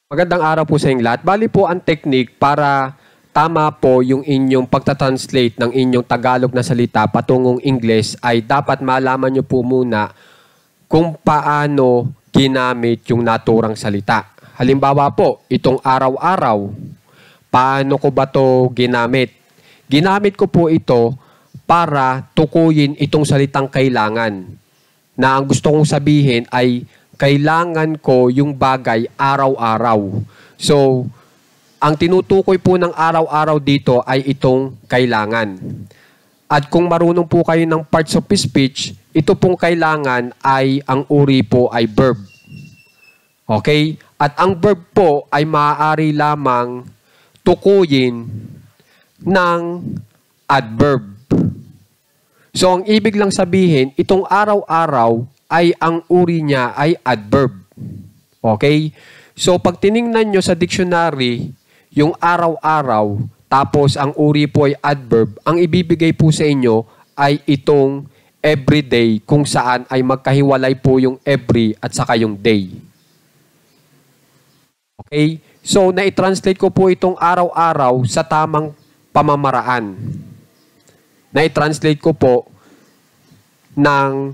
Magandang araw po sa inyong lahat. Bali po ang technique para tama po yung inyong pagta-translate ng inyong Tagalog na salita patungong English ay dapat malaman nyo po muna kung paano ginamit yung naturang salita. Halimbawa po, itong araw-araw, paano ko ba to ginamit? Ginamit ko po ito para tukuyin itong salitang kailangan. Na ang gusto kong sabihin ay kailangan ko yung bagay araw-araw. So, ang tinutukoy po ng araw-araw dito ay itong kailangan. At kung marunong po kayo ng parts of speech, ito pong kailangan ay ang uri po ay verb. Okay? At ang verb po ay maaari lamang tukuyin ng adverb. So, ang ibig lang sabihin, itong araw-araw ay ang uri niya ay adverb. Okay? So, pag tiningnan nyo sa dictionary, yung araw-araw, tapos ang uri po ay adverb, ang ibibigay po sa inyo ay itong everyday, kung saan ay magkahiwalay po yung every at saka yung day. Okay? So, na-translate ko po itong araw-araw sa tamang pamamaraan. Na-translate ko po ng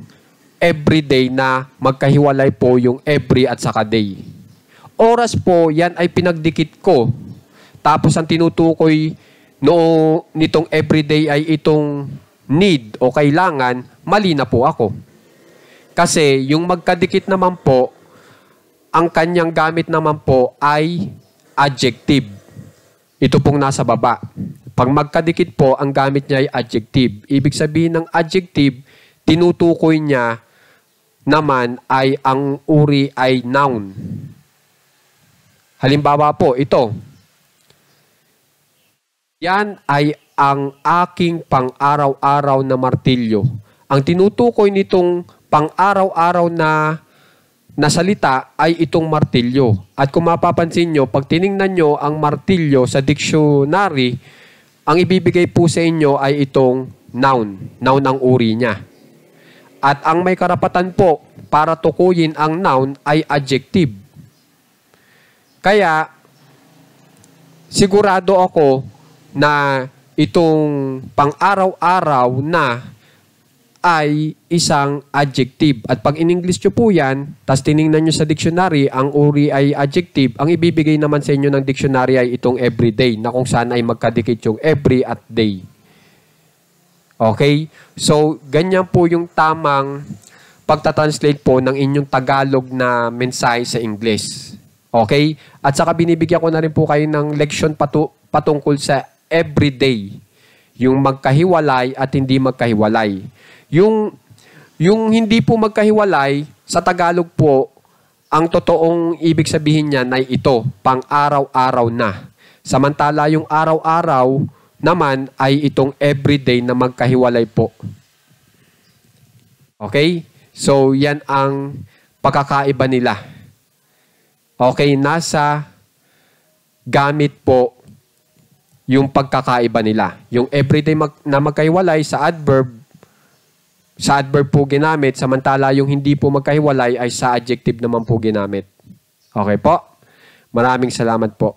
everyday na magkahiwalay po yung every at saka day. Oras po, yan ay pinagdikit ko. Tapos ang tinutukoy nitong everyday ay itong need o kailangan, mali na po ako. Kasi yung magkadikit naman po, ang kanyang gamit naman po ay adjective. Ito pong nasa baba. Pag magkadikit po, ang gamit niya ay adjective. Ibig sabihin ng adjective, tinutukoy niya naman ay ang uri ay noun. Halimbawa po, ito. Yan ay ang aking pang-araw-araw na martilyo. Ang tinutukoy nitong pang-araw-araw na salita ay itong martilyo. At kung mapapansin nyo, pag tiningnan nyo ang martilyo sa dictionary, ang ibibigay po sa inyo ay itong noun. Noun ang uri niya. At ang may karapatan po para tukuyin ang noun ay adjective. Kaya, sigurado ako na itong pang-araw-araw na ay isang adjective. At pag in-English nyo po yan, tas tiningnan nyo sa dictionary, ang uri ay adjective, ang ibibigay naman sa inyo ng dictionary ay itong everyday, na kung saan ay magkadikit yung every at day. Okay? So, ganyan po yung tamang pagta-translate po ng inyong Tagalog na mensahe sa English. Okay? At saka binibigyan ko na rin po kayo ng leksyon patungkol sa everyday. Yung magkahiwalay at hindi magkahiwalay. Yung hindi po magkahiwalay, sa Tagalog po, ang totoong ibig sabihin niyan ay ito, pang-araw-araw na. Samantala yung araw-araw naman ay itong everyday na magkahiwalay po. Okay? So, yan ang pagkakaiba nila. Okay, nasa gamit po yung pagkakaiba nila. Yung everyday na magkahiwalay sa adverb po ginamit, samantala yung hindi po magkahiwalay ay sa adjective naman po ginamit. Okay po? Maraming salamat po.